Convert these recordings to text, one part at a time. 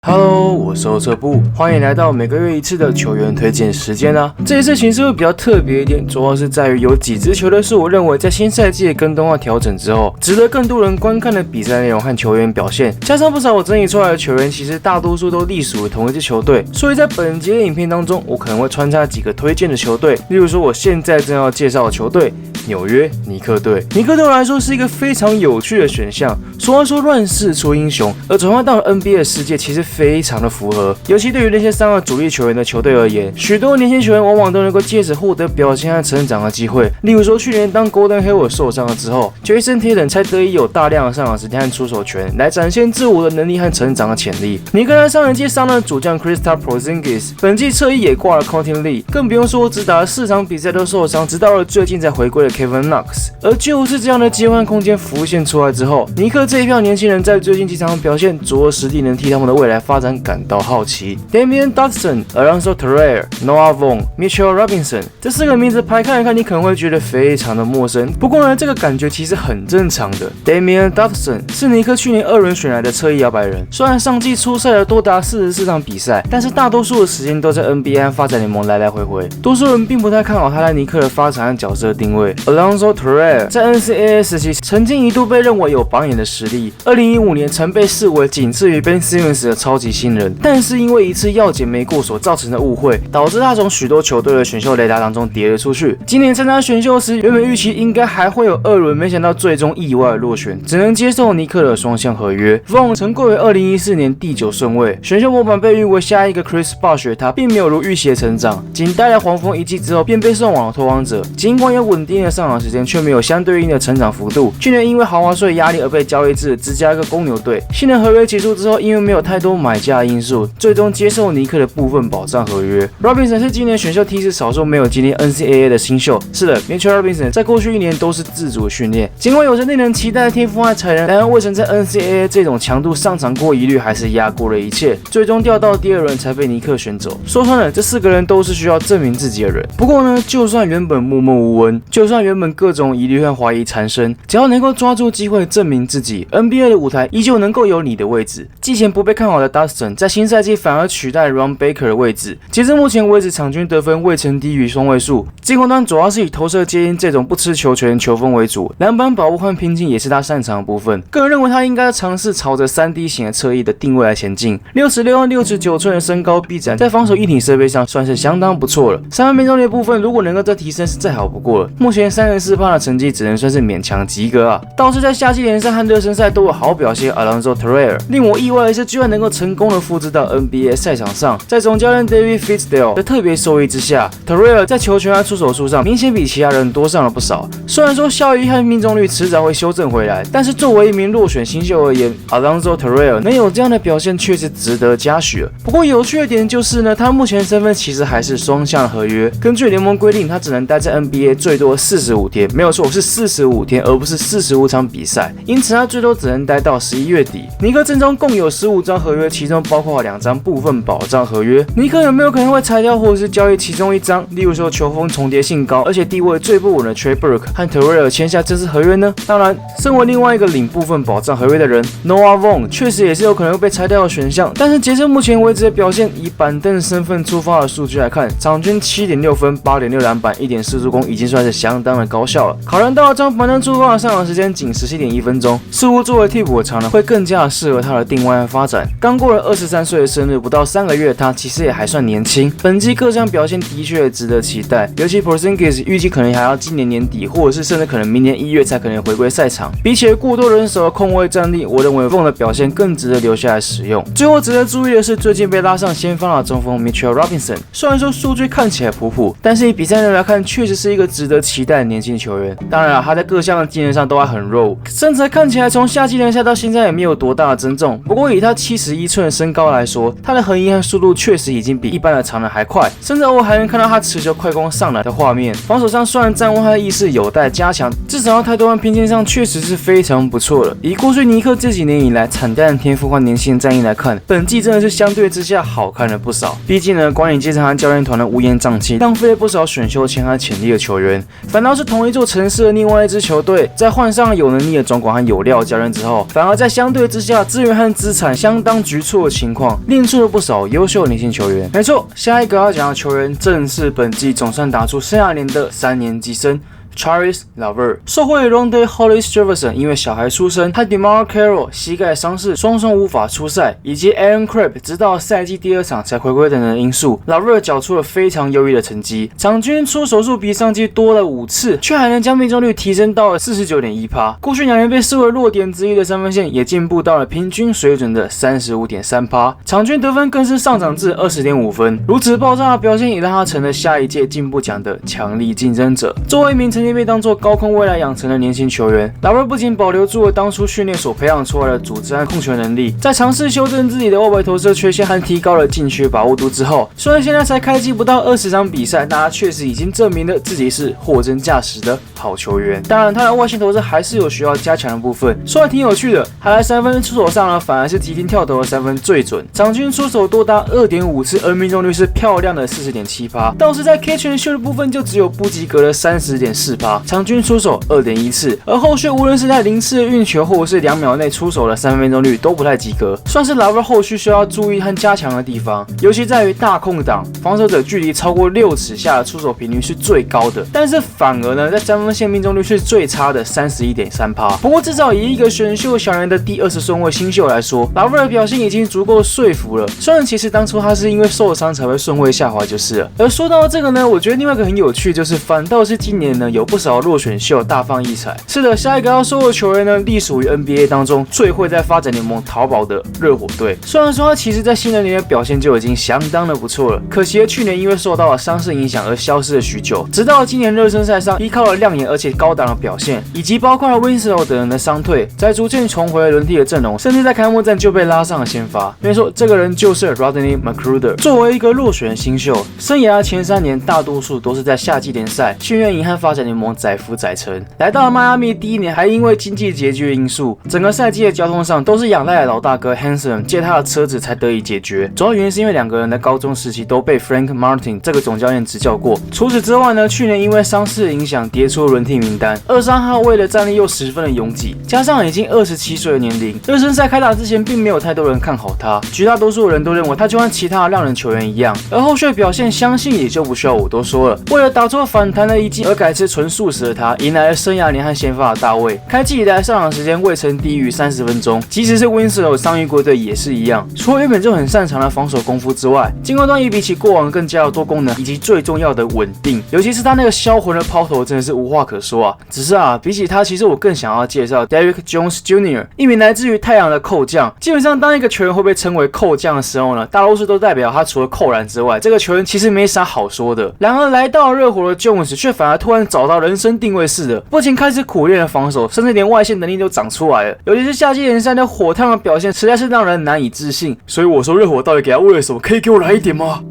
Hello， 我是后撤步，欢迎来到每个月一次的球员推荐时间啦。这一次形式会比较特别一点，主要是在于有几支球队是我认为在新赛季的跟动画调整之后，值得更多人观看的比赛内容和球员表现，加上不少我整理出来的球员，其实大多数都隶属于同一支球队，所以在本节的影片当中，我可能会穿插几个推荐的球队，例如说我现在正要介绍的球队。纽约尼克队，尼克对我来说是一个非常有趣的选项。俗话说乱世出英雄，而转换到了 NBA 的世界，其实非常的符合。尤其对于那些3个主力球员的球队而言，许多年轻球员往往都能够借此获得表现和成长的机会。例如说，去年当 Gordon Hayward 受伤了之后 ，Jason Tatum 才得以有大量的上场时间和出手权，来展现自我的能力和成长的潜力。尼克在上一季伤了主将 Kristaps Porzingis， 本季侧翼也挂了 Courtney Lee， 更不用说只打了4场比赛都受伤，直到了最近才回归的Kevin Knox， 而就是这样的机会和空间浮现出来之后，尼克这一票年轻人在最近几场表现，着实令人替他们的未来发展感到好奇。Damian Dotson、Alonzo Terrell、Noah Vaughn、Mitchell Robinson 这4个名字排看一看，你可能会觉得非常的陌生。不过呢，这个感觉其实很正常的。Damian Dotson 是尼克去年2轮选来的侧翼摇摆人，虽然上季出赛了多达44场比赛，但是大多数的时间都在 NBA 和发展联盟来来回回，多数人并不太看好他在尼克的发展和角色定位。Alonzo Terrell 在 NCAA 时期曾经一度被认为有榜眼的实力，2015年曾被视为仅次于 Ben Simmons 的超级新人，但是因为一次药检没过所造成的误会，导致他从许多球队的选秀雷达当中跌了出去。今年参加选秀时，原本预期应该还会有2轮，没想到最终意外落选，只能接受尼克的双向合约。Vaughn 曾贵为2014年第9顺位，选秀模板被誉为下一个 Chris Bosh， 他并没有如预期的成长，仅待了黄蜂1季之后便被送往了拓荒者，尽管有稳定的上场时间，却没有相对应的成长幅度。去年因为豪华税压力而被交易至芝加哥公牛队，新的合约结束之后，因为没有太多买家的因素，最终接受尼克的部分保障合约。Robinson 是今年选秀梯次少数没有经历 NCAA 的新秀。是的 ，Mitchell Robinson 在过去1年都是自主训练，尽管有着令人期待的天赋和才能，然而未曾在 NCAA 这种强度上场过一律，还是压过了一切，最终掉到第2轮才被尼克选走。说穿了，这4个人都是需要证明自己的人。不过呢，就算原本默默无闻，就算原本各种疑虑和怀疑缠身，只要能够抓住机会证明自己 ，NBA 的舞台依旧能够有你的位置。季前不被看好的 Dotson 在新赛季反而取代 Ron Baker 的位置，截至目前为止，场均得分未曾低于双位数。进攻端主要是以投射接应这种不吃球权球风为主，篮板保护和拼劲也是他擅长的部分。个人认为他应该尝试朝着3D 型的侧翼的定位来前进。66和69寸的身高臂展，在防守一体设备上算是相当不错了。3分命中率的部分，如果能够再提升是再好不过了。目前34%的成绩只能算是勉强及格啊。倒是在夏季联赛和热身赛都有好表现 ，Alonzo Terrell 令我意外的是，居然能够成功的复制到 NBA 赛场上。在总教练 David Fizdale 的特别授意之下 ，Terrell 在球权和出手数上明显比其他人多上了不少。虽然说效益和命中率迟早会修正回来，但是作为一名落选新秀而言 ，Alonzo Terrell 能有这样的表现确实值得嘉许了。不过有趣的点就是呢，他目前身份其实还是双向合约。根据联盟规定，他只能待在 NBA 最多45天，没有错，是45天，而不是45场比赛。因此他最多只能待到11月底。尼克阵中共有15张合约，其中包括2张部分保障合约。尼克有没有可能会裁掉或者是交易其中1张？例如说球风重叠性高，而且地位最不稳的 Trey Burke 和 Terrell 签下正式合约呢？当然，身为另外一个领部分保障合约的人 ，Noah Vaughn 确实也是有可能会被裁掉的选项。但是截至目前为止的表现，以板凳身份出发的数据来看，场均7.6分、8.6篮板、1.4助攻，已经算是相当的高效了。考量到从板凳出发的上场时间仅17.1分钟，似乎作为替补的常人会更加适合他的定位和发展。刚过了23岁的生日，不到3个月，他其实也还算年轻。本季各项表现的确值得期待，尤其 Porzingis 预计可能还要今年年底，或者是甚至可能明年1月才可能回归赛场。比起过多人手的空位战力，我认为 Vaughn 的表现更值得留下来使用。最后值得注意的是，最近被拉上先发的中锋 Mitchell Robinson， 虽然说数据看起来普普，但是以比赛内容来看，确实是一个值得期待的年轻球员。当然了，他在各项的技能上都还很弱，身材看起来从夏季联赛到现在也没有多大的增重。不过以他71寸的身高来说，他的横移和速度确实已经比一般的常人还快，甚至偶尔还能看到他持球快攻上篮的画面。防守上虽然站稳他的意识有待加强，至少在态度和拼劲上确实是非常不错的。以过去尼克这几年以来惨淡的天赋和年轻的战役来看，本季真的是相对之下好看了不少。毕竟呢，管理阶层和教练团的乌烟瘴气，浪费了不少选秀签和潜力的球员。反倒是同一座城市的另外一支球队，在换上有能力的总管和有料教练之后，反而在相对之下资源和资产相当局促的情况，练出了不少优秀的年轻球员。没错，下一个要讲的球员正是本季总算打出生涯年的3年级生。Charis Laver 受惠于 Rondae Hollis-Jefferson 因为小孩出生和 DeMarre Carroll 膝盖伤势双双无法出赛，以及 Aaron Crabb 直到赛季第2场才回归等等的因素 ，Laver 缴出了非常优异的成绩，场均出手数比上季多了5次，却还能将命中率提升到了 49.1%。过去2年被视为弱点之一的三分线也进步到了平均水准的 35.3%， 场均得分更是上涨至 20.5 分。如此爆炸的表现也让他成了下一届进步奖的强力竞争者。作为一名曾经被当作高空未来养成的年轻球员，拉尔不仅保留住了当初训练所培养出来的组织和控球能力，在尝试修正自己的外围投射缺陷和提高了禁区把握度之后，虽然现在才开季不到20场比赛，但他确实已经证明了自己是货真价实的好球员。当然，他的外线投射还是有需要加强的部分，说来挺有趣的，他在三分出手上呢，反而是急停跳投的三分最准，场均出手多达 2.5 次，而命中率是漂亮的 40.7%， 倒是在 catch and shoot 的部分就只有不及格的 30.4%， 场均出手 2.1 次，而后续无论是在0次的运球或者是2秒内出手的三分命中率都不太及格，算是 Laver 后续需要注意和加强的地方，尤其在于大空档，防守者距离超过6尺下的出手频率是最高的，但是反而呢，在三分线命中率是最差的 31.3%。不过至少以一个选秀小人的第20顺位新秀来说 ，Laver 的表现已经足够说服了。虽然其实当初他是因为受伤才会顺位下滑就是了。而说到这个呢，我觉得另外一个很有趣，就是反倒是今年呢有不少落选秀大放异彩。是的，下一个要说的球员呢，隶属于 NBA 当中最会在发展联盟淘宝的热火队。虽然说他其实在新人联的表现就已经相当的不错了，可惜去年因为受到了伤势影响而消失了许久，直到今年热身赛上依靠了亮眼而且高档的表现，以及包括了 Winslow 等人的伤退，才逐渐重回了轮替的阵容，甚至在开幕战就被拉上了先发。没错，这个人就是 Rodney McGruder。作为一个落选新秀，生涯的前3年大多数都是在夏季联赛、训练营和发展联盟载浮载沉。来到了迈阿密第1年，还因为经济拮据的因素，整个赛季的交通上都是仰赖了老大哥 Hanson 借他的车子才得以解决。主要原因是因为2个人的高中时期都被 Frank Martin 这个总教练执教过。除此之外呢，去年因为伤势的影响跌出了轮替名单。23号位的战力又十分的拥挤，加上已经27岁的年龄，热身赛开打之前并没有太多人看好他，绝大多数人都认为他就像其他的亮人球员一样。而后续的表现，相信也就不需要我多说了。为了打出反弹的一击而改吃纯素食的他，迎来了生涯年和先发的大卫。开季以来上场时间未曾低于30分钟，即使是 Winslow 伤愈归队也是一样。除了原本就很擅长的防守功夫之外，进攻端也比起过往更加有多功能，以及最重要的稳定。尤其是他那个销魂的抛投，真的是无话可说啊！只是比起他，其实我更想要介绍 Derrick Jones Jr.， 一名来自于太阳的扣将。基本上，当一个球员会被称为扣将的时候呢，大多数都代表他除了扣篮之外，这个球员其实没啥好说的。然而来到热火的 Jones 却反而突然找到人生定位似的，不仅开始苦练了防守，甚至连外线能力都长出来了。尤其是夏季联赛那火烫的表现，实在是让人难以置信。所以我说，热火到底给他喂了什么？可以给我来一点吗？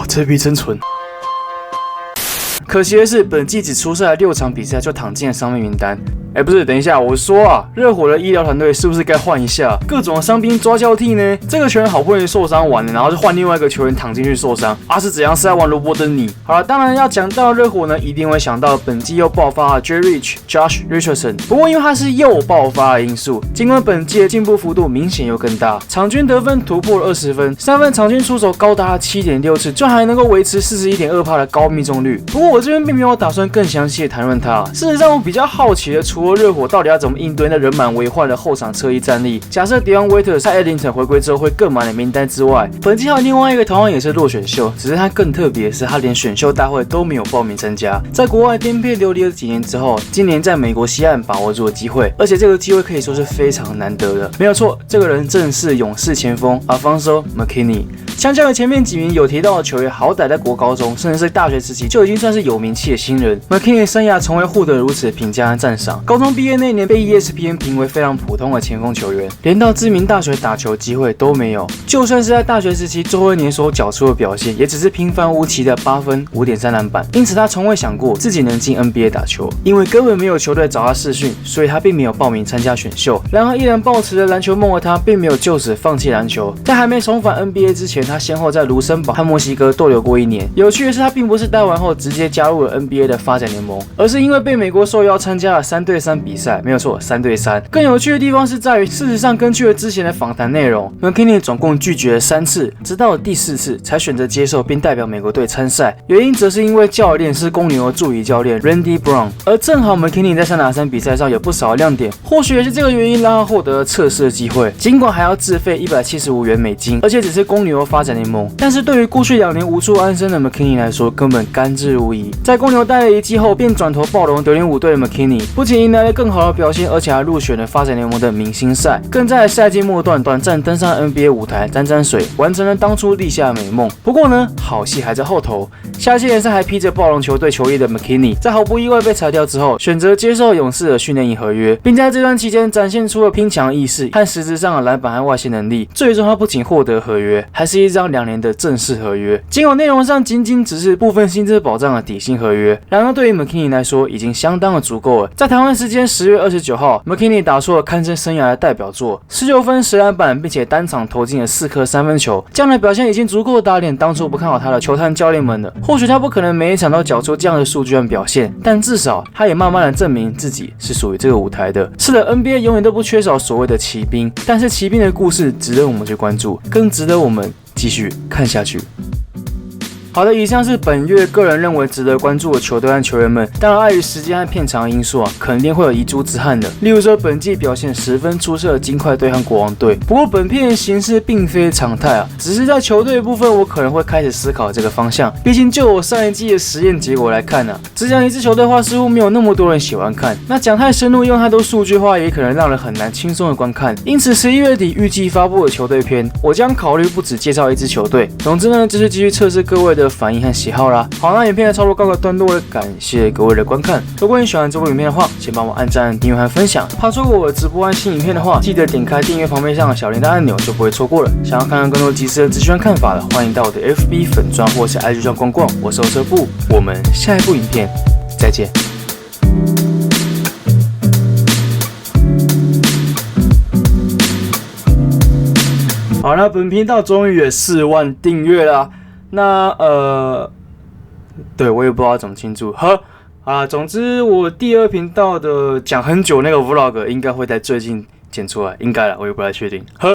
这逼真纯。可惜的是，本季只出赛了6场比赛就躺进了伤病名单。不是，等一下，我说热火的医疗团队是不是该换一下？各种伤兵抓交替呢？这个球员好不容易受伤完了，然后就换另外一个球员躺进去受伤，是怎样？是在玩罗伯登尼？好了，当然要讲到热火呢，一定会想到本季又爆发了 Jay Rich、Josh Richardson。不过因为他是又爆发的因素，尽管本季的进步幅度明显又更大，场均得分突破了20分，三分场均出手高达 7.6 次，就还能够维持 41.2% 的高命中率。不过我这边并没有打算更详细的谈论他。事实上，我比较好奇的，除了热火到底要怎么应对那人满为患的后场侧翼战力？假设 Dion Waiters 在 Ellington 回归之后会更满的名单之外，本季还有另外一个同样也是落选秀，只是他更特别的是，他连选秀大会都没有报名参加。在国外颠沛流离了几年之后，今年在美国西岸把握住了机会，而且这个机会可以说是非常难得的。没有错，这个人正是勇士前锋 Alfonzo McKinnie。相较于前面几名有提到的球员，好歹在国高中甚至是大学时期就已经算是有名气的新人。McKinnie 生涯从未获得如此的评价和赞赏。高中毕业那年被 ESPN 评为非常普通的前锋球员，连到知名大学打球机会都没有。就算是在大学时期最后一年所缴出的表现，也只是平凡无奇的8分、5.3篮板。因此他从未想过自己能进 NBA 打球，因为根本没有球队找他试训，所以他并没有报名参加选秀。然而依然抱持着篮球梦的他，并没有就此放弃篮球。在还没重返 NBA 之前，他先后在卢森堡和墨西哥逗留过1年。有趣的是，他并不是待完后直接加入了 NBA 的发展联盟，而是因为被美国受邀参加了3对3比赛。没有错，3对3。更有趣的地方是在于，事实上根据了之前的访谈内容 ，McKinney 总共拒绝了3次，直到了第4次才选择接受并代表美国队参赛。原因则是因为教练是公牛的助理教练 Randy Brown， 而正好 McKinney 在3打3比赛上有不少亮点，或许也是这个原因让他获得了测试的机会。尽管还要自费175元美金，而且只是公牛发展联盟，但是对于过去2年无处安身的 McKinney 来说，根本甘之如饴。在公牛待了1季后，便转投暴龙905队的 McKinney， 不仅迎来了更好的表现，而且还入选了发展联盟的明星赛，更在赛季末段短暂登上 NBA 舞台沾沾水，完成了当初立下的美梦。不过呢，好戏还在后头。下季联赛还披着暴龙球队球衣的 McKinney， 在毫不意外被裁掉之后，选择接受勇士的训练营合约，并在这段期间展现出了拼抢意识和实质上的篮板和外线能力。最终他不仅获得合约，还是一张2年的正式合约，尽管内容上仅只是部分薪资保障的底薪合约，然而对于 McKinney 来说已经相当的足够了。在台湾时间10月29号 ，McKinney 打出了堪称生涯的代表作，19分10篮板，并且单场投进了4颗3分球，这样的表现已经足够打脸当初不看好他的球探教练们了。或许他不可能每一场都缴出这样的数据和表现，但至少他也慢慢的证明自己是属于这个舞台的。是的 ，NBA 永远都不缺少所谓的骑兵，但是骑兵的故事值得我们去关注，更值得我们继续看下去。好的，以上是本月个人认为值得关注的球队和球员们。当然，碍于时间和片长的因素肯定会有遗珠之憾的。例如说，本季表现十分出色的金块队和国王队。不过，本片的形式并非常态只是在球队的部分，我可能会开始思考这个方向。毕竟，就我上一季的实验结果来看只讲一支球队的话，似乎没有那么多人喜欢看。那讲太深入，用太多数据的话，也可能让人很难轻松的观看。因此，11月底预计发布的球队篇，我将考虑不只介绍一支球队。总之呢，就是继续测试各位的反应和喜好啦。好，那影片的差不多告个段落了，感谢各位的观看。如果你喜欢这部影片的话，请帮我按赞、订阅和分享。怕错过我的直播和新影片的话，记得点开订阅旁边上的小铃铛按钮，就不会错过了。想要看看更多及时的资讯和看法的，欢迎到我的 FB 粉专或是 IG 上逛逛。我是欧车布，我们下一部影片再见。好，那本频道终于也4万订阅啦。那对我也不知道怎么庆祝。总之我第2频道的讲很久那个 vlog 应该会在最近剪出来，应该啦，我也不太确定。